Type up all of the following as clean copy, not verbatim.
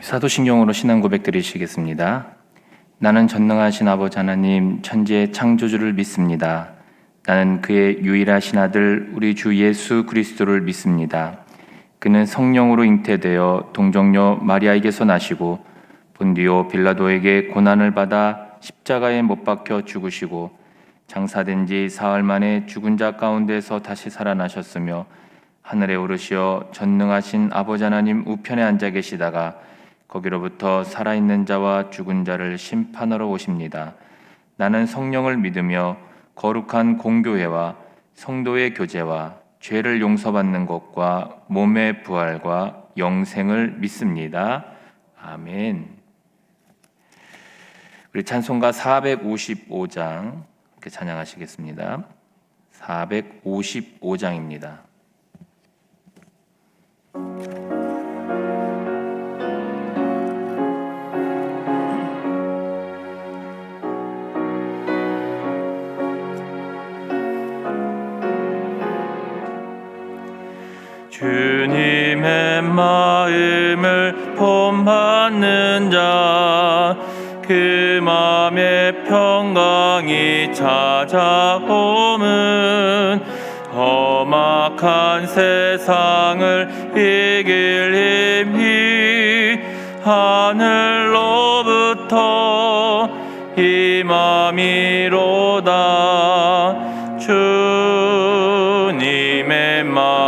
사도신경으로 신앙 고백 드리시겠습니다. 나는 전능하신 아버지 하나님 천지의 창조주를 믿습니다. 나는 그의 유일하신 아들 우리 주 예수 그리스도를 믿습니다. 그는 성령으로 잉태되어 동정녀 마리아에게서 나시고 본디오 빌라도에게 고난을 받아 십자가에 못 박혀 죽으시고 장사된 지 사흘 만에 죽은 자 가운데서 다시 살아나셨으며 하늘에 오르시어 전능하신 아버지 하나님 우편에 앉아 계시다가 거기로부터 살아있는 자와 죽은 자를 심판하러 오십니다. 나는 성령을 믿으며 거룩한 공교회와 성도의 교제와 죄를 용서받는 것과 몸의 부활과 영생을 믿습니다. 아멘. 우리 찬송가 455장 이렇게 찬양하시겠습니다. 455장입니다. 주님의 마음을 본받는 자, 그 마음의 평강이 찾아오면 험악한 세상을 이길 힘이 하늘로부터 임함이로다. 주님의 마음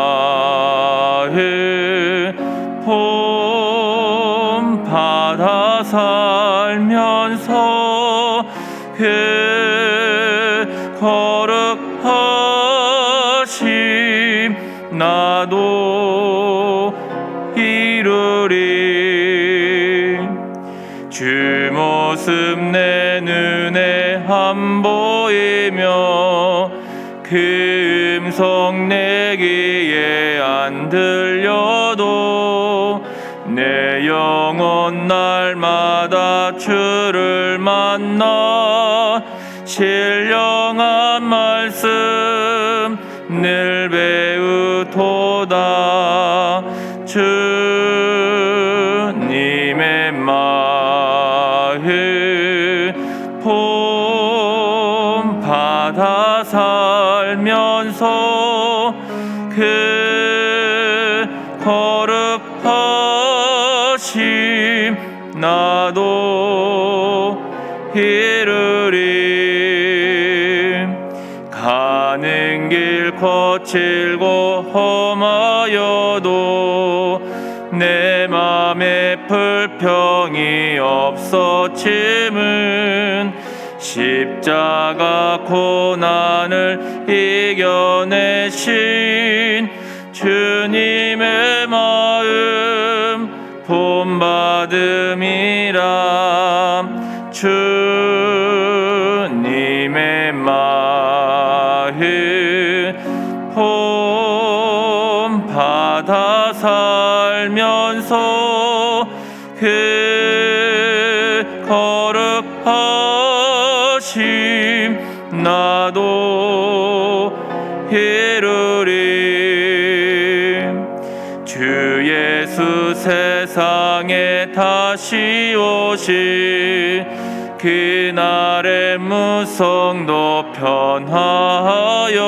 본받아 살면서 그 거룩하심 나도 이루리. 주 모습 내 눈에 안 보이며 그 음성 내 귀에 안 들려도 내 영혼 날마다 주를 만나 신령한 말씀 늘 배우도다. 주님의 마음 본받아 살면서 그 거룩하심 나도 이루리. 가는 길 거칠고 험하여도 내 맘에 불평이 없어짐은 십자가 고난을 이겨내신 주님의 마음 본받음이라. 주님의 마음 본받아 살면서 그 거룩하심 나도 이루리. 주 예수 세상에 다시 오시 그날의 무성도 편하여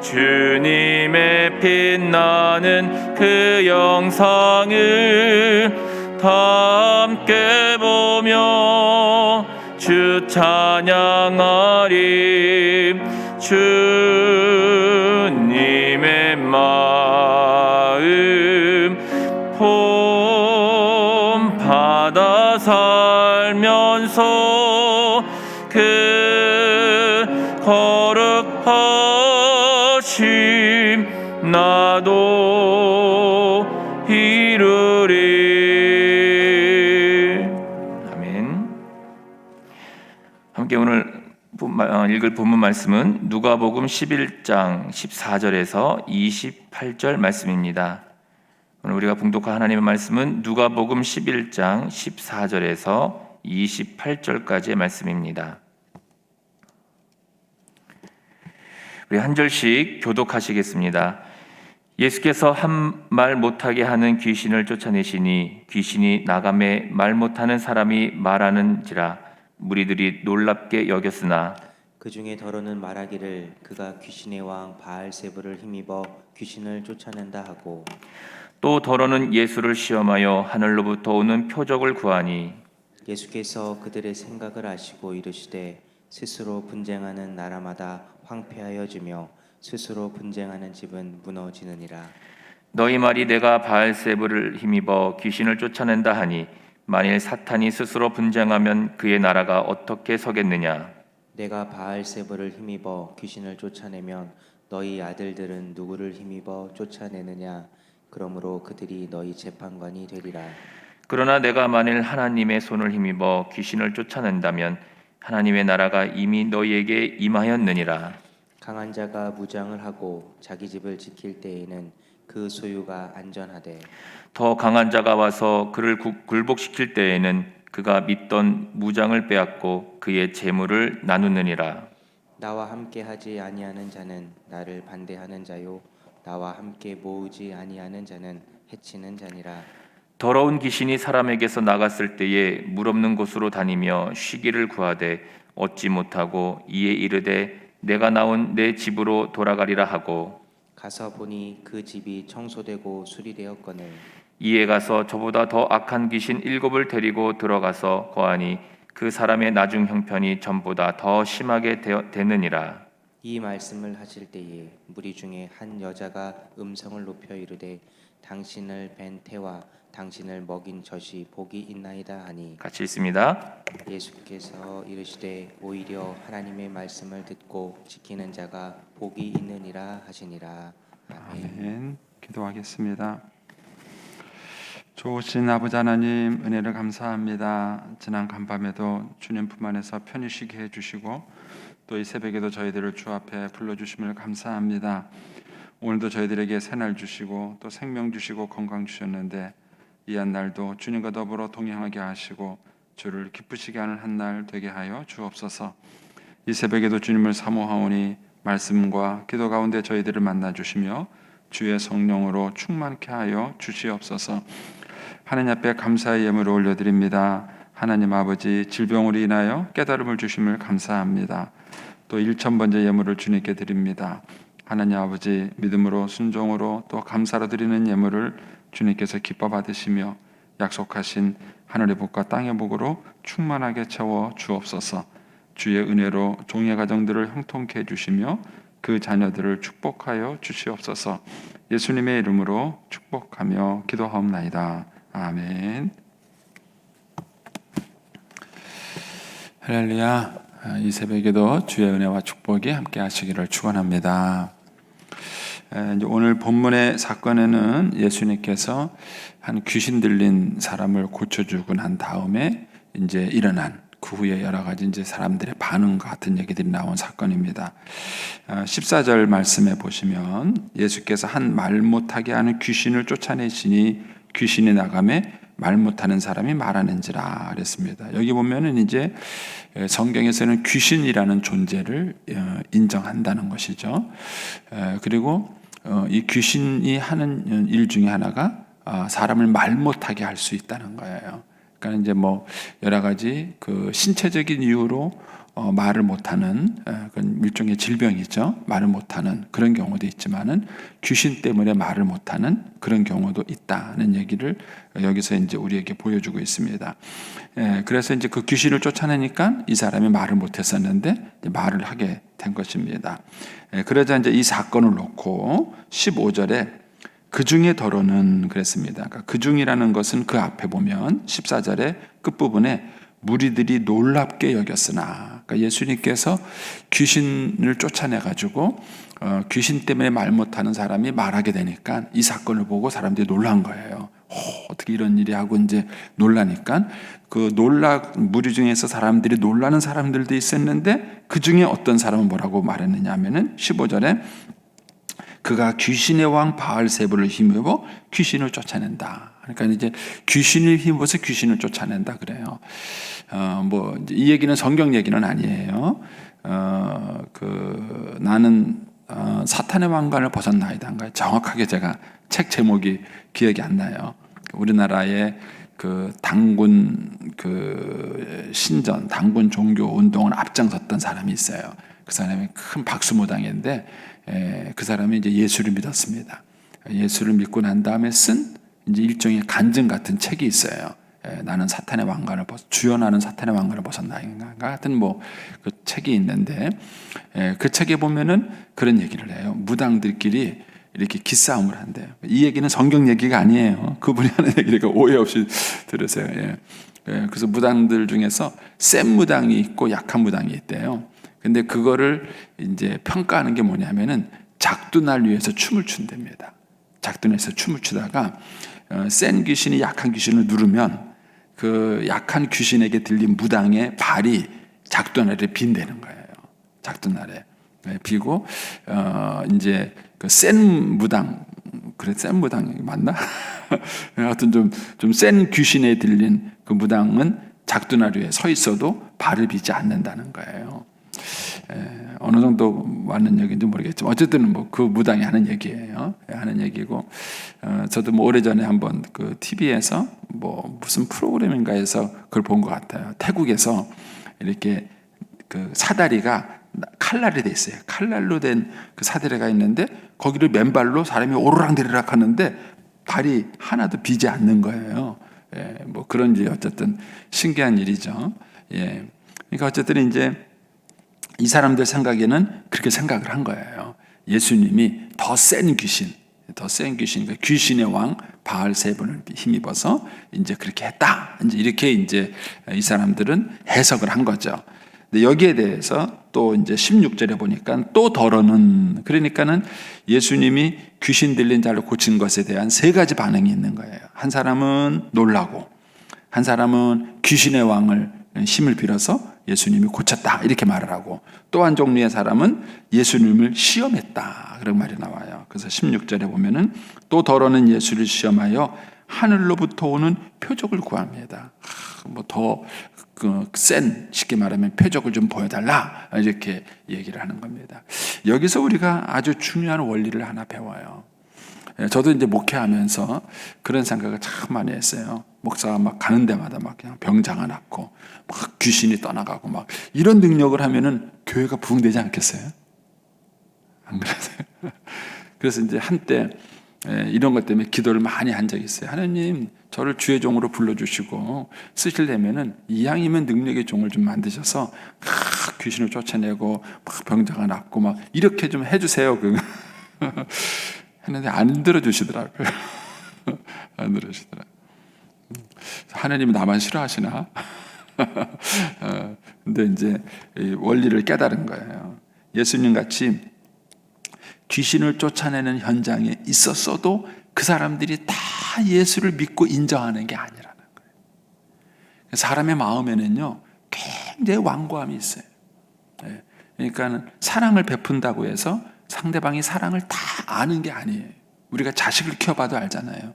주님의 빛나는 그 영상을 다 함께 보며 주 찬양하리. 주님의 마음 본받아 살면서 그 거룩하심 나도 이루리. 아멘. 함께 오늘 읽을 본문 말씀은 누가복음 11장 14절에서 28절 말씀입니다. 오늘 우리가 봉독할 하나님의 말씀은 누가복음 11장 14절에서 28절까지의 말씀입니다. 우리 한 절씩 교독하시겠습니다. 예수께서 한 말 못하게 하는 귀신을 쫓아내시니 귀신이 나감에 말 못하는 사람이 말하는지라 무리들이 놀랍게 여겼으나 그 중에 더러는 말하기를 그가 귀신의 왕 바알세불을 힘입어 귀신을 쫓아낸다 하고, 또 더러는 예수를 시험하여 하늘로부터 오는 표적을 구하니 예수께서 그들의 생각을 아시고 이르시되 스스로 분쟁하는 나라마다 황폐하여지며 스스로 분쟁하는 집은 무너지느니라. 너희 말이 내가 바알세불을 힘입어 귀신을 쫓아낸다 하니 만일 사탄이 스스로 분쟁하면 그의 나라가 어떻게 서겠느냐. 내가 바알세불을 힘입어 귀신을 쫓아내면 너희 아들들은 누구를 힘입어 쫓아내느냐. 그러므로 그들이 너희 재판관이 되리라. 그러나 내가 만일 하나님의 손을 힘입어 귀신을 쫓아낸다면 하나님의 나라가 이미 너희에게 임하였느니라. 강한 자가 무장을 하고 자기 집을 지킬 때에는 그 소유가 안전하되, 더 강한 자가 와서 그를 굴복시킬 때에는 그가 믿던 무장을 빼앗고 그의 재물을 나누느니라. 나와 함께 하지 아니하는 자는 나를 반대하는 자요 나와 함께 모으지 아니하는 자는 해치는 자니라. 더러운 귀신이 사람에게서 나갔을 때에 물 없는 곳으로 다니며 쉬기를 구하되 얻지 못하고 이에 이르되 내가 나온 내 집으로 돌아가리라 하고, 가서 보니 그 집이 청소되고 수리되었거늘 이에 가서 저보다 더 악한 귀신 7을 데리고 들어가서 거하니 그 사람의 나중 형편이 전보다 더 심하게 되느니라. 이 말씀을 하실 때에 무리 중에 한 여자가 음성을 높여 이르되 당신을 뵌 태와 당신을 먹인 젖이 복이 있나이다 하니, 같이 읽습니다. 예수께서 이르시되 오히려 하나님의 말씀을 듣고 지키는 자가 복이 있느니라 하시니라. 아멘. 아멘. 기도하겠습니다. 좋으신 아버지 하나님, 은혜를 감사합니다. 지난 간밤에도 주님 품 안에서 편히 쉬게 해주시고 또 이 새벽에도 저희들을 주 앞에 불러주심을 감사합니다. 오늘도 저희들에게 새날 주시고 또 생명 주시고 건강 주셨는데 이 한 날도 주님과 더불어 동행하게 하시고 주를 기쁘시게 하는 한 날 되게 하여 주옵소서. 이 새벽에도 주님을 사모하오니 말씀과 기도 가운데 저희들을 만나 주시며 주의 성령으로 충만케 하여 주시옵소서. 하나님 앞에 감사의 예물을 올려드립니다. 하나님 아버지, 질병으로 인하여 깨달음을 주심을 감사합니다. 또 1000번째 예물을 주님께 드립니다. 하나님 아버지, 믿음으로 순종으로 또 감사로 드리는 예물을 주님께서 기뻐 받으시며 약속하신 하늘의 복과 땅의 복으로 충만하게 채워 주옵소서. 주의 은혜로 종의 가정들을 형통케 해주시며 그 자녀들을 축복하여 주시옵소서. 예수님의 이름으로 축복하며 기도하옵나이다. 아멘. 할렐루야. 이 새벽에도 주의 은혜와 축복이 함께 하시기를 축원합니다. 오늘 본문의 사건에는 예수님께서 한 귀신 들린 사람을 고쳐주고 난 다음에 이제 일어난 그 후에 여러 가지 이제 사람들의 반응 같은 얘기들이 나온 사건입니다. 14절 말씀에 보시면 예수께서 한 말 못하게 하는 귀신을 쫓아내시니 귀신이 나가매 말 못하는 사람이 말하는지라 그랬습니다. 여기 보면은 이제 성경에서는 귀신이라는 존재를 인정한다는 것이죠. 그리고 이 귀신이 하는 일 중에 하나가 사람을 말 못하게 할 수 있다는 거예요. 그러니까 이제 뭐 여러 가지 그 신체적인 이유로 말을 못하는 그런 일종의 질병이죠. 말을 못하는 그런 경우도 있지만은 귀신 때문에 말을 못하는 그런 경우도 있다는 얘기를 여기서 이제 우리에게 보여주고 있습니다. 그래서 이제 그 귀신을 쫓아내니까 이 사람이 말을 못했었는데 말을 하게 된 것입니다. 그러자 이제 이 사건을 놓고 15절에 그 중에 더러는 그랬습니다. 그러니까 그 중이라는 것은 그 앞에 보면 14절의 끝부분에 무리들이 놀랍게 여겼으나, 그러니까 예수님께서 귀신을 쫓아내가지고 귀신 때문에 말 못하는 사람이 말하게 되니까 이 사건을 보고 사람들이 놀란 거예요. 어떻게 이런 일이 하고 이제 놀라니까 그 무리 중에서 사람들이 놀라는 사람들도 있었는데 그 중에 어떤 사람은 뭐라고 말했느냐 하면은 15절에 그가 귀신의 왕 바알세불을 힘입어 귀신을 쫓아낸다. 그러니까 이제 귀신을 힘입어서 귀신을 쫓아낸다 그래요. 뭐 이 얘기는 성경 얘기는 아니에요. 나는 사탄의 왕관을 벗었나이다인가요? 정확하게 제가 책 제목이 기억이 안 나요. 우리나라의 그 당군 그 신전, 당군 종교 운동을 앞장섰던 사람이 있어요. 그 사람이 큰 박수무당인데 그 사람이 이제 예수를 믿었습니다. 예수를 믿고 난 다음에 쓴 이제 일종의 간증 같은 책이 있어요. 나는 사탄의 왕관을 주여 나는 사탄의 왕관을 벗었나인가 같은 뭐 그 책이 있는데 그 책에 보면은 그런 얘기를 해요. 무당들끼리 이렇게 기싸움을 한대요. 이 얘기는 성경 얘기가 아니에요. 그분이 하는 얘기니까 오해 없이 들으세요. 그래서 무당들 중에서 센 무당이 있고 약한 무당이 있대요. 근데 그거를 이제 평가하는 게 뭐냐면은 작두날 위해서 춤을 춘답니다. 작두날에서 춤을 추다가 센 귀신이 약한 귀신을 누르면 그 약한 귀신에게 들린 무당의 발이 작두날에 빈대는 거예요. 작두날에 비고 이제 그 센 무당, 그래 센 무당 맞나? 하여튼 좀 센 귀신에 들린 그 무당은 작두날 위에 서 있어도 발을 비지 않는다는 거예요. 어느 정도 맞는 얘기인지 모르겠지만 어쨌든 뭐 그 무당이 하는 얘기예요. 하는 얘기고 저도 뭐 오래전에 한번 그 TV에서 뭐 무슨 프로그램인가에서 그걸 본 것 같아요. 태국에서 이렇게 그 사다리가 칼날이 돼 있어요. 칼날로 된 그 사다리가 있는데 거기를 맨발로 사람이 오르락내리락 하는데 발이 하나도 비지 않는 거예요. 뭐 그런지 어쨌든 신기한 일이죠. 그러니까 어쨌든 이제 이 사람들 생각에는 그렇게 생각을 한 거예요. 예수님이 더 센 귀신, 그러니까 귀신의 왕 바알세분을 힘입어서 이제 그렇게 했다. 이제 이렇게 이제 이 사람들은 해석을 한 거죠. 근데 여기에 대해서 또 이제 16절에 보니까 또 더러는 그러니까는 예수님이 귀신 들린 자를 고친 것에 대한 세 가지 반응이 있는 거예요. 한 사람은 놀라고, 한 사람은 귀신의 왕을 힘을 빌어서 예수님이 고쳤다 이렇게 말을 하고, 또 한 종류의 사람은 예수님을 시험했다 그런 말이 나와요. 그래서 16절에 보면은 또 더러는 예수를 시험하여 하늘로부터 오는 표적을 구합니다. 뭐 더 센 쉽게 말하면 표적을 좀 보여달라 이렇게 얘기를 하는 겁니다. 여기서 우리가 아주 중요한 원리를 하나 배워요. 저도 이제 목회하면서 그런 생각을 참 많이 했어요. 목사가 막 가는 데마다 막 그냥 병자가 낫고 막 귀신이 떠나가고 막 이런 능력을 하면은 교회가 부흥되지 않겠어요? 안 그러세요? 그래서 이제 한때 이런 것 때문에 기도를 많이 한 적이 있어요. 하나님, 저를 주의 종으로 불러주시고 쓰시려면은 이왕이면 능력의 종을 좀 만드셔서 귀신을 쫓아내고 막 병자가 낫고 막 이렇게 좀 해주세요. 했는데 안 들어주시더라고요. 안 들어주시더라고요. 하나님이 나만 싫어하시나? 근데 이제 원리를 깨달은 거예요. 예수님 같이 귀신을 쫓아내는 현장에 있었어도 그 사람들이 다 예수를 믿고 인정하는 게 아니라는 거예요. 사람의 마음에는요, 굉장히 완고함이 있어요. 그러니까 사랑을 베푼다고 해서 상대방이 사랑을 다 아는 게 아니에요. 우리가 자식을 키워봐도 알잖아요.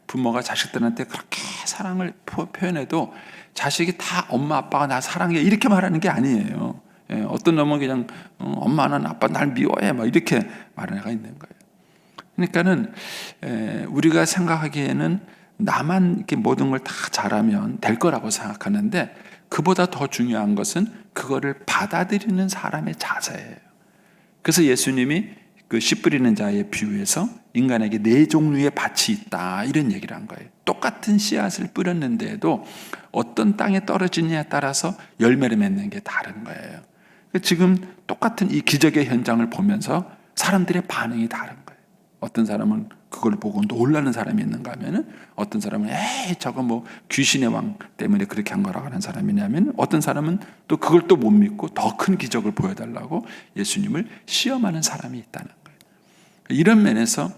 부모가 자식들한테 그렇게 사랑을 표현해도 자식이 다 엄마 아빠가 나 사랑해 이렇게 말하는 게 아니에요. 어떤 놈은 그냥 엄마는 아빠 날 미워해 막 이렇게 말하는 애가 있는 거예요. 그러니까는 우리가 생각하기에는 나만 이렇게 모든 걸 다 잘하면 될 거라고 생각하는데 그보다 더 중요한 것은 그거를 받아들이는 사람의 자세예요. 그래서 예수님이 그 씨 뿌리는 자의 비유에서 인간에게 네 종류의 밭이 있다 이런 얘기를 한 거예요. 똑같은 씨앗을 뿌렸는데도 어떤 땅에 떨어지느냐에 따라서 열매를 맺는 게 다른 거예요. 지금 똑같은 이 기적의 현장을 보면서 사람들의 반응이 다른 거예요. 어떤 사람은 그걸 보고 놀라는 사람이 있는가 하면은 어떤 사람은 저거 뭐 귀신의 왕 때문에 그렇게 한 거라고 하는 사람이냐면 어떤 사람은 또 그걸 또 못 믿고 더 큰 기적을 보여달라고 예수님을 시험하는 사람이 있다는 거예요. 이런 면에서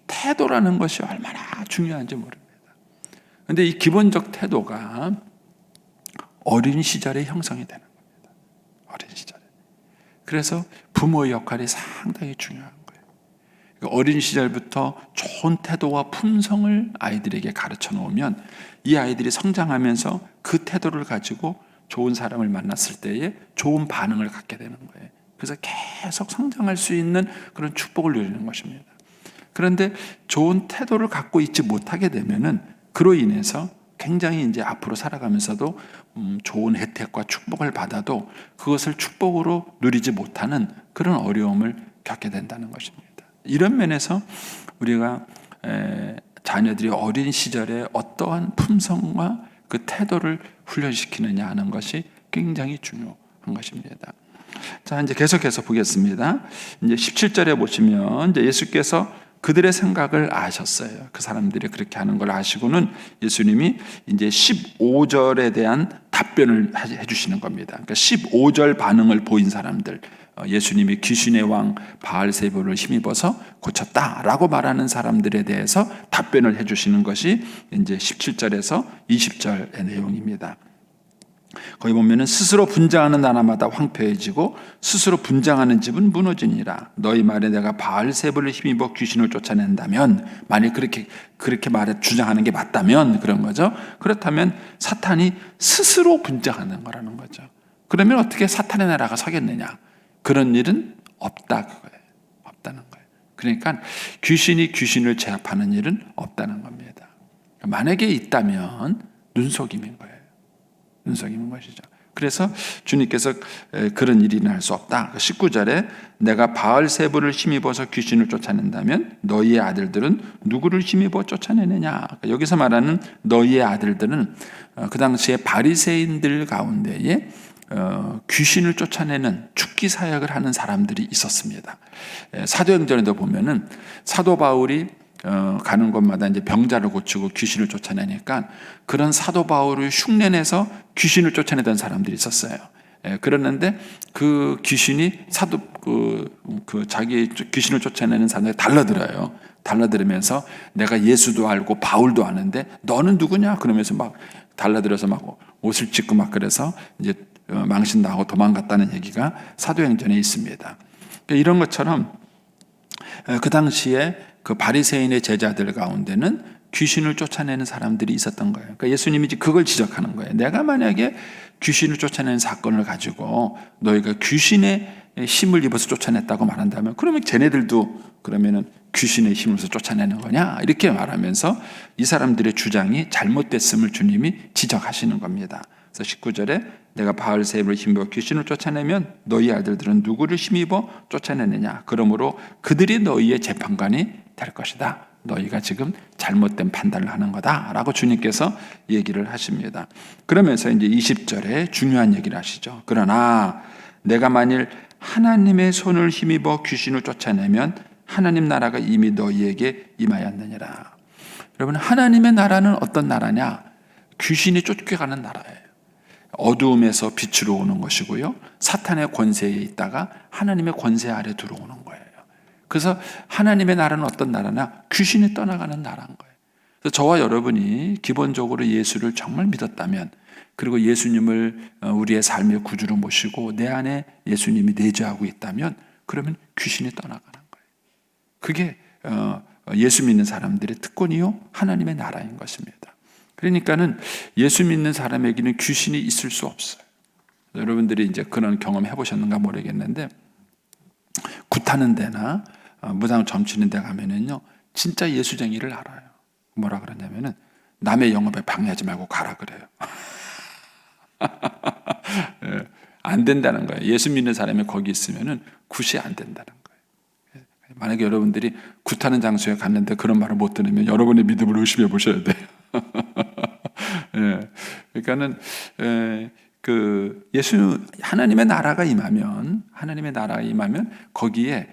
태도라는 것이 얼마나 중요한지 모릅니다. 그런데 이 기본적 태도가 어린 시절에 형성이 되는 겁니다. 어린 시절에. 그래서 부모의 역할이 상당히 중요한 거예요. 어린 시절부터 좋은 태도와 품성을 아이들에게 가르쳐 놓으면 이 아이들이 성장하면서 그 태도를 가지고 좋은 사람을 만났을 때에 좋은 반응을 갖게 되는 거예요. 그래서 계속 성장할 수 있는 그런 축복을 누리는 것입니다. 그런데 좋은 태도를 갖고 있지 못하게 되면은 그로 인해서 굉장히 이제 앞으로 살아가면서도 좋은 혜택과 축복을 받아도 그것을 축복으로 누리지 못하는 그런 어려움을 겪게 된다는 것입니다. 이런 면에서 우리가 자녀들이 어린 시절에 어떠한 품성과 그 태도를 훈련시키느냐 하는 것이 굉장히 중요한 것입니다. 자, 이제 계속해서 보겠습니다. 이제 17절에 보시면 이제 예수께서 그들의 생각을 아셨어요. 그 사람들이 그렇게 하는 걸 아시고는 예수님이 이제 15절에 대한 답변을 해주시는 겁니다. 그러니까 15절 반응을 보인 사람들, 예수님이 귀신의 왕 바알세불을 힘입어서 고쳤다라고 말하는 사람들에 대해서 답변을 해주시는 것이 이제 17절에서 20절의 내용입니다. 거기 보면은 스스로 분장하는 나라마다 황폐해지고 스스로 분장하는 집은 무너지니라. 너희 말에 내가 바알세불을 힘입어 귀신을 쫓아낸다면, 만약 그렇게 말해 주장하는 게 맞다면 그런 거죠. 그렇다면 사탄이 스스로 분장하는 거라는 거죠. 그러면 어떻게 사탄의 나라가 서겠느냐? 그런 일은 없다 그거예요. 없다는 거예요. 그러니까 귀신이 귀신을 제압하는 일은 없다는 겁니다. 만약에 있다면 눈속임인 거예요. 눈속임인 것이죠. 그래서 주님께서 그런 일이 날 수 없다. 19절에 내가 바알세불을 힘입어서 귀신을 쫓아낸다면 너희의 아들들은 누구를 힘입어 쫓아내느냐. 여기서 말하는 너희의 아들들은 그 당시에 바리새인들 가운데에 귀신을 쫓아내는 죽기 사역을 하는 사람들이 있었습니다. 사도행전에도 보면은 사도 바울이 가는 곳마다 이제 병자를 고치고 귀신을 쫓아내니까 그런 사도 바울을 흉내내서 귀신을 쫓아내던 사람들이 있었어요. 그랬는데 그 귀신이 자기 귀신을 쫓아내는 사람들이 달라들어요. 달라들면서 내가 예수도 알고 바울도 아는데 너는 누구냐? 그러면서 막 달라들어서 막 옷을 찢고 막 그래서 이제 망신 나고 도망갔다는 얘기가 사도행전에 있습니다. 이런 것처럼 그 당시에 그 바리새인의 제자들 가운데는 귀신을 쫓아내는 사람들이 있었던 거예요. 그러니까 예수님이 그걸 지적하는 거예요. 내가 만약에 귀신을 쫓아내는 사건을 가지고 너희가 귀신의 힘을 입어서 쫓아냈다고 말한다면 그러면 쟤네들도 그러면은 귀신의 힘으로서 쫓아내는 거냐? 이렇게 말하면서 이 사람들의 주장이 잘못됐음을 주님이 지적하시는 겁니다. 그래서 19절에 내가 바알세불을 힘입어 귀신을 쫓아내면 너희 아들들은 누구를 힘입어 쫓아내느냐? 그러므로 그들이 너희의 재판관이 될 것이다. 너희가 지금 잘못된 판단을 하는 거다라고 주님께서 얘기를 하십니다. 그러면서 이제 20절에 중요한 얘기를 하시죠. 그러나 내가 만일 하나님의 손을 힘입어 귀신을 쫓아내면 하나님 나라가 이미 너희에게 임하였느니라. 여러분, 하나님의 나라는 어떤 나라냐? 귀신이 쫓겨가는 나라예요. 어두움에서 빛으로 오는 것이고요. 사탄의 권세에 있다가 하나님의 권세 아래 들어오는 거예요. 그래서 하나님의 나라는 어떤 나라냐? 귀신이 떠나가는 나라인 거예요. 그래서 저와 여러분이 기본적으로 예수를 정말 믿었다면, 그리고 예수님을 우리의 삶의 구주로 모시고 내 안에 예수님이 내주하고 있다면, 그러면 귀신이 떠나가는 거예요. 그게 예수 믿는 사람들의 특권이요, 하나님의 나라인 것입니다. 그러니까는 예수 믿는 사람에게는 귀신이 있을 수 없어요. 여러분들이 이제 그런 경험 해보셨는가 모르겠는데, 굿하는 데나 무당 점치는 데 가면은요, 진짜 예수쟁이를 알아요. 뭐라 그러냐면은 남의 영업에 방해하지 말고 가라 그래요. 예, 안 된다는 거예요. 예수 믿는 사람이 거기 있으면은 굿이 안 된다는 거예요. 만약에 여러분들이 굿하는 장소에 갔는데 그런 말을 못 들으면 여러분의 믿음을 의심해 보셔야 돼요. 예, 그러니까는 하나님의 나라가 임하면 거기에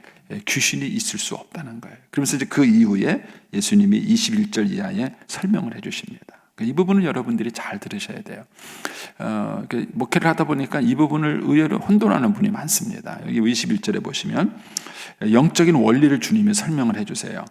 귀신이 있을 수 없다는 거예요. 그러면서 이제 그 이후에 예수님이 21절 이하에 설명을 해주십니다. 이 부분은 여러분들이 잘 들으셔야 돼요. 목회를 하다 보니까 이 부분을 의외로 혼돈하는 분이 많습니다. 여기 21절에 보시면 영적인 원리를 주님이 설명을 해주세요.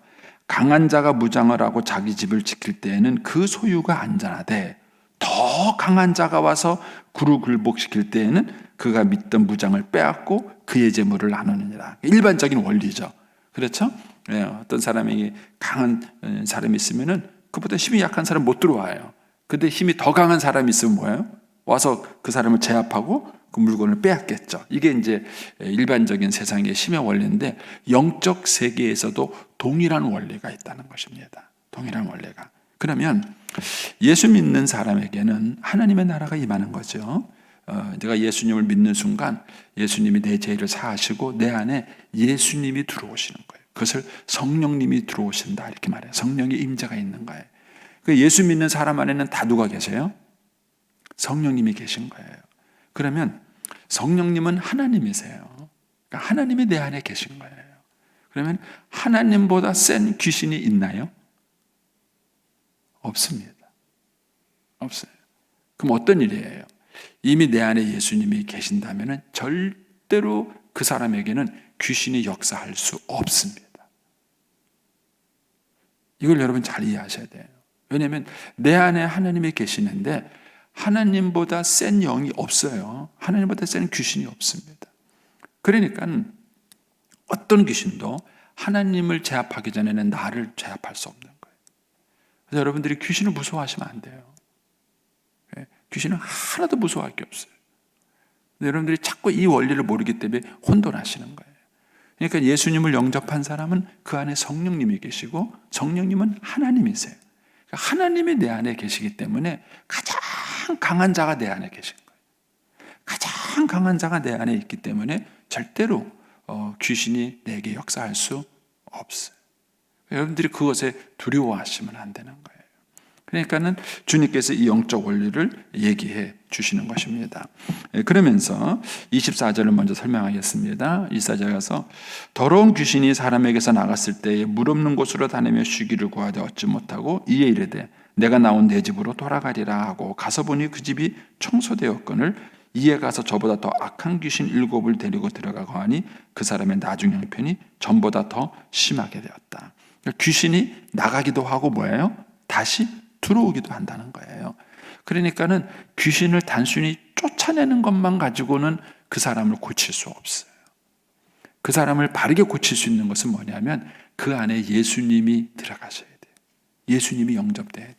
강한 자가 무장을 하고 자기 집을 지킬 때에는 그 소유가 안전하되, 더 강한 자가 와서 그를 굴복시킬 때에는 그가 믿던 무장을 빼앗고 그의 재물을 나누느니라. 일반적인 원리죠. 그렇죠? 네, 어떤 사람이 강한 사람이 있으면은 그보다 힘이 약한 사람 못 들어와요. 근데 힘이 더 강한 사람이 있으면 뭐예요? 와서 그 사람을 제압하고 그 물건을 빼앗겠죠. 이게 이제 일반적인 세상의 심의 원리인데 영적 세계에서도 동일한 원리가 있다는 것입니다. 동일한 원리가. 그러면 예수 믿는 사람에게는 하나님의 나라가 임하는 거죠. 내가 예수님을 믿는 순간 예수님이 내 죄를 사하시고 내 안에 예수님이 들어오시는 거예요. 그것을 성령님이 들어오신다 이렇게 말해요. 성령의 임재가 있는 거예요. 그 예수 믿는 사람 안에는 다 누가 계세요? 성령님이 계신 거예요. 그러면 성령님은 하나님이세요. 그러니까 하나님이 내 안에 계신 거예요. 그러면 하나님보다 센 귀신이 있나요? 없습니다. 없어요. 그럼 어떤 일이에요? 이미 내 안에 예수님이 계신다면 절대로 그 사람에게는 귀신이 역사할 수 없습니다. 이걸 여러분 잘 이해하셔야 돼요. 왜냐하면 내 안에 하나님이 계시는데 하나님보다 센 영이 없어요. 하나님보다 센 귀신이 없습니다. 그러니까 어떤 귀신도 하나님을 제압하기 전에는 나를 제압할 수 없는 거예요. 그래서 여러분들이 귀신을 무서워하시면 안 돼요. 귀신은 하나도 무서워할 게 없어요. 근데 여러분들이 자꾸 이 원리를 모르기 때문에 혼돈하시는 거예요. 그러니까 예수님을 영접한 사람은 그 안에 성령님이 계시고 성령님은 하나님이세요. 그러니까 하나님이 내 안에 계시기 때문에 가장 강한 자가 내 안에 계신 거예요. 가장 강한 자가 내 안에 있기 때문에 절대로 귀신이 내게 역사할 수 없어요. 여러분들이 그것에 두려워하시면 안 되는 거예요. 그러니까는 주님께서 이 영적 원리를 얘기해 주시는 것입니다. 그러면서 24절을 먼저 설명하겠습니다. 24절에 가서 더러운 귀신이 사람에게서 나갔을 때에 물 없는 곳으로 다니며 쉬기를 구하되 얻지 못하고 이에 이르되 내가 나온 내 집으로 돌아가리라 하고 가서 보니 그 집이 청소되었거늘 이에 가서 저보다 더 악한 귀신 7을 데리고 들어가고 하니 그 사람의 나중 형편이 전보다 더 심하게 되었다. 귀신이 나가기도 하고 뭐예요? 다시 들어오기도 한다는 거예요. 그러니까는 귀신을 단순히 쫓아내는 것만 가지고는 그 사람을 고칠 수 없어요. 그 사람을 바르게 고칠 수 있는 것은 뭐냐면 그 안에 예수님이 들어가셔야 돼요. 예수님이 영접돼야 돼요.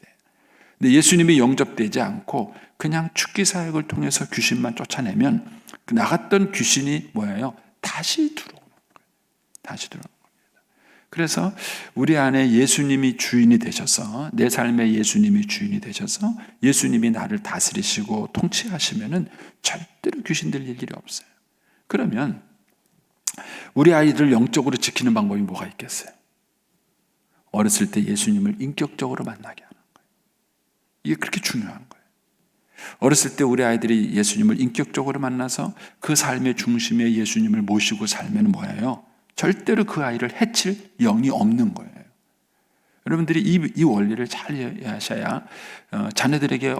근데 예수님이 영접되지 않고 그냥 축기 사역을 통해서 귀신만 쫓아내면 그 나갔던 귀신이 뭐예요? 다시 들어오는 거예요. 다시 들어오는 거예요. 그래서 우리 안에 예수님이 주인이 되셔서 내 삶에 예수님이 주인이 되셔서 예수님이 나를 다스리시고 통치하시면은 절대로 귀신 들릴 일이 없어요. 그러면 우리 아이들을 영적으로 지키는 방법이 뭐가 있겠어요? 어렸을 때 예수님을 인격적으로 만나게 하는 거예요. 이게 그렇게 중요한 거예요. 어렸을 때 우리 아이들이 예수님을 인격적으로 만나서 그 삶의 중심에 예수님을 모시고 살면 뭐예요? 절대로 그 아이를 해칠 영이 없는 거예요. 여러분들이 이 원리를 잘 이해하셔야 자녀들에게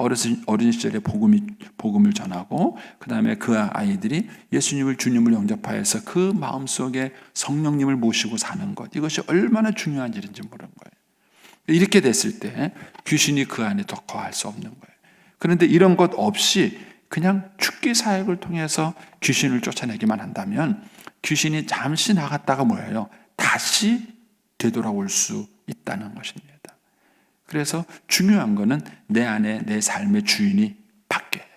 어린 시절에 복음을 전하고 그 다음에 그 아이들이 예수님을 주님을 영접하여서 그 마음속에 성령님을 모시고 사는 것 이것이 얼마나 중요한 일인지 모르는 거예요. 이렇게 됐을 때 귀신이 그 안에 더 거할 수 없는 거예요. 그런데 이런 것 없이 그냥 축기 사역을 통해서 귀신을 쫓아내기만 한다면 귀신이 잠시 나갔다가 뭐예요? 다시 되돌아올 수 있다는 것입니다. 그래서 중요한 것은 내 안에 내 삶의 주인이 바뀌어야 돼요.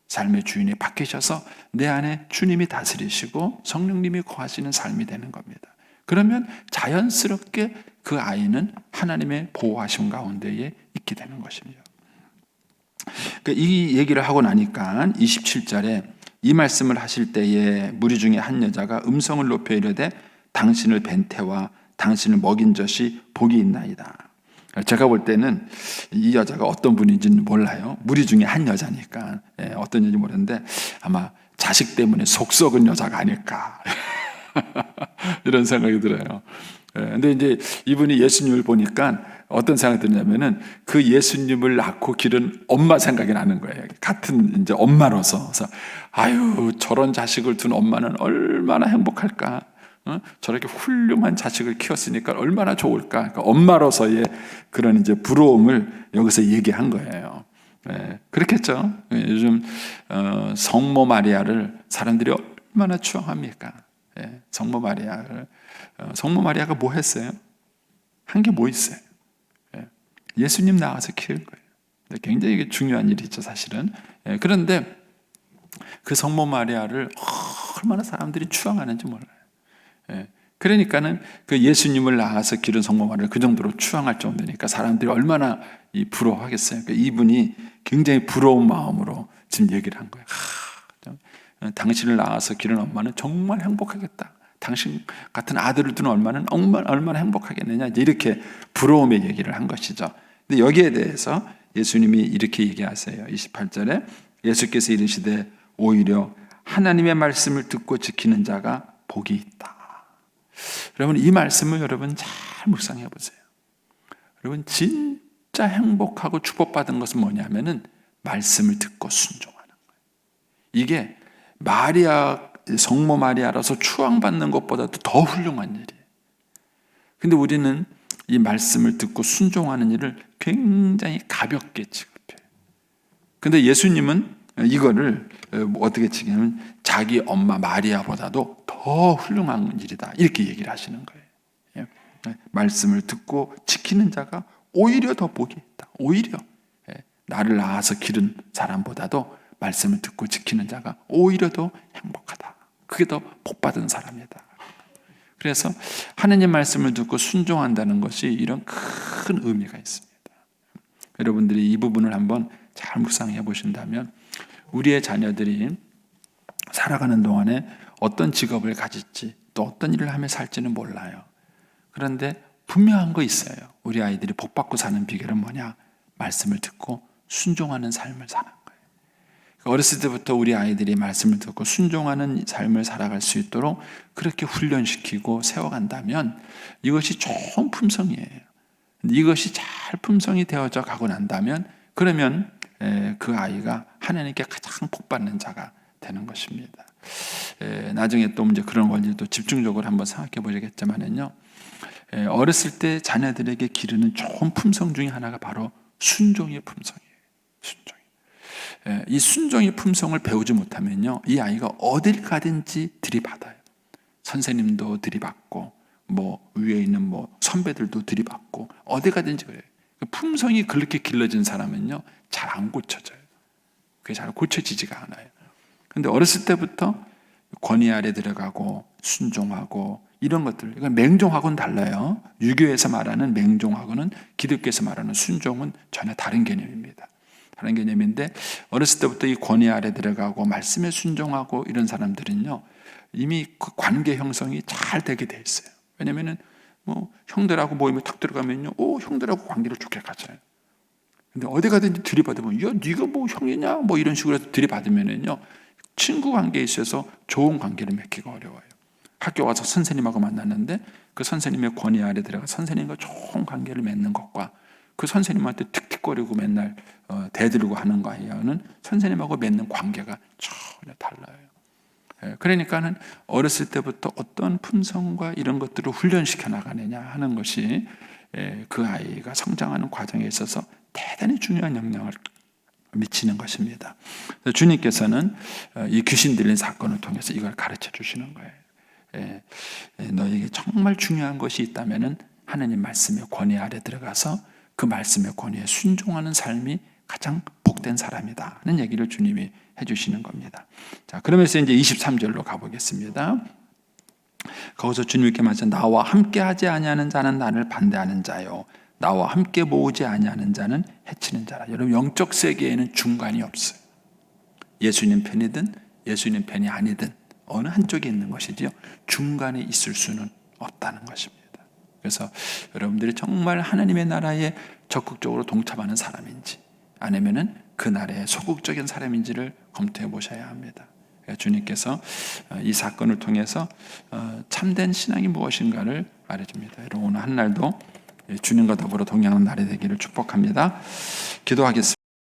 삶의 주인이 바뀌셔서 내 안에 주님이 다스리시고 성령님이 거하시는 삶이 되는 겁니다. 그러면 자연스럽게 그 아이는 하나님의 보호하심 가운데에 있게 되는 것입니다. 이 얘기를 하고 나니까 27절에 이 말씀을 하실 때에 무리 중에 한 여자가 음성을 높여 이르되 당신을 뵌 태와 당신을 먹인 젖이 복이 있나이다. 제가 볼 때는 이 여자가 어떤 분인지는 몰라요. 무리 중에 한 여자니까 어떤 여인지 모르는데 아마 자식 때문에 속 썩은 여자가 아닐까 이런 생각이 들어요. 근데 이제 이분이 예수님을 보니까 어떤 생각이 드냐면은 그 예수님을 낳고 기른 엄마 생각이 나는 거예요. 같은 이제 엄마로서. 그래서 아유, 저런 자식을 둔 엄마는 얼마나 행복할까. 저렇게 훌륭한 자식을 키웠으니까 얼마나 좋을까. 그러니까 엄마로서의 그런 이제 부러움을 여기서 얘기한 거예요. 그렇겠죠. 요즘 성모 마리아를 사람들이 얼마나 추앙합니까? 성모 마리아를. 성모 마리아가 뭐 했어요? 한 게 뭐 있어요? 예수님 낳아서 키운 거예요. 굉장히 중요한 일이죠, 사실은. 그런데 그 성모 마리아를 얼마나 사람들이 추앙하는지 몰라요. 예. 그러니까는 그 예수님을 낳아서 기른 성모 마리아를 그 정도로 추앙할 정도니까 사람들이 얼마나 부러워하겠어요. 그러니까 이분이 굉장히 부러운 마음으로 지금 얘기를 한 거예요. 당신을 낳아서 기른 엄마는 정말 행복하겠다. 당신 같은 아들을 둔 엄마는 얼마나 행복하겠느냐. 이렇게 부러움의 얘기를 한 것이죠. 근데 여기에 대해서 예수님이 이렇게 얘기하세요. 28절에 예수께서 이르시되 오히려 하나님의 말씀을 듣고 지키는 자가 복이 있다. 여러분, 이 말씀을 여러분 잘 묵상해 보세요. 여러분, 진짜 행복하고 축복받은 것은 뭐냐면은 말씀을 듣고 순종하는 거예요. 이게 성모 마리아라서 추앙받는 것보다도 더 훌륭한 일이에요. 근데 우리는 이 말씀을 듣고 순종하는 일을 굉장히 가볍게 취급해요. 근데 예수님은 이거를 어떻게 치냐면 자기 엄마 마리아보다도 더 훌륭한 일이다, 이렇게 얘기를 하시는 거예요. 말씀을 듣고 지키는 자가 오히려 더 복이 있다. 오히려 나를 낳아서 기른 사람보다도 말씀을 듣고 지키는 자가 오히려 더 행복하다. 그게 더 복받은 사람이다. 그래서 하나님 말씀을 듣고 순종한다는 것이 이런 큰 의미가 있습니다. 여러분들이 이 부분을 한번 잘 묵상해 보신다면 우리의 자녀들이 살아가는 동안에 어떤 직업을 가질지 또 어떤 일을 하며 살지는 몰라요. 그런데 분명한 거 있어요. 우리 아이들이 복받고 사는 비결은 뭐냐? 말씀을 듣고 순종하는 삶을 사는 거예요. 어렸을 때부터 우리 아이들이 말씀을 듣고 순종하는 삶을 살아갈 수 있도록 그렇게 훈련시키고 세워간다면 이것이 좋은 품성이에요. 이것이 잘 품성이 되어져 가고 난다면 그러면 그 아이가 하나님께 가장 복받는 자가 되는 것입니다. 나중에 또 이제 그런 원리도 집중적으로 한번 생각해 보시겠지만은요, 어렸을 때 자녀들에게 기르는 좋은 품성 중에 하나가 바로 순종의 품성이에요. 순종. 이 순종의 품성을 배우지 못하면요, 이 아이가 어딜 가든지 들이받아요. 선생님도 들이받고, 위에 있는 선배들도 들이받고, 어디 가든지 그래요. 품성이 그렇게 길러진 사람은요, 잘 안 고쳐져요. 그게 잘 고쳐지지가 않아요. 근데 어렸을 때부터 권위 아래 들어가고, 순종하고, 이런 것들, 이건 맹종하고는 달라요. 유교에서 말하는 맹종하고는 기독교에서 말하는 순종은 전혀 다른 개념입니다. 다른 개념인데 어렸을 때부터 이 권위 아래 들어가고 말씀에 순종하고 이런 사람들은요, 이미 그 관계 형성이 잘 되게 돼 있어요. 왜냐면은 형들하고 모임에 탁 들어가면요, 형들하고 관계를 좋게 가져요. 근데 어디 가든지 들이받으면 야, 네가 형이냐? 이런 식으로 해서 들이받으면은요, 친구 관계에 있어서 좋은 관계를 맺기가 어려워요. 학교 와서 선생님하고 만났는데 그 선생님의 권위 아래 들어가 선생님과 좋은 관계를 맺는 것과 그 선생님한테 틱틱거리고 맨날 대들고 하는 거와는 선생님하고 맺는 관계가 전혀 달라요. 그러니까는 어렸을 때부터 어떤 품성과 이런 것들을 훈련시켜 나가느냐 하는 것이 그 아이가 성장하는 과정에 있어서 대단히 중요한 영향을 미치는 것입니다. 주님께서는 이 귀신 들린 사건을 통해서 이걸 가르쳐 주시는 거예요. 너에게 정말 중요한 것이 있다면은 하나님 말씀의 권위 아래 들어가서 그 말씀의 권위에 순종하는 삶이 가장 복된 사람이다 하는 얘기를 주님이 해주시는 겁니다. 자, 그러면서 이제 23절로 가보겠습니다. 거기서 주님께 말씀, 나와 함께 하지 아니하는 자는 나를 반대하는 자요, 나와 함께 모으지 아니하는 자는 해치는 자라. 여러분, 영적 세계에는 중간이 없어요. 예수님 편이든 예수님 편이 아니든 어느 한쪽에 있는 것이지요, 중간에 있을 수는 없다는 것입니다. 그래서 여러분들이 정말 하나님의 나라에 적극적으로 동참하는 사람인지 아니면은 그 나라의 소극적인 사람인지를 검토해 보셔야 합니다. 주님께서 이 사건을 통해서 참된 신앙이 무엇인가를 말해줍니다. 여러분, 오늘 한 날도 주님과 더불어 동행하는 날이 되기를 축복합니다. 기도하겠습니다.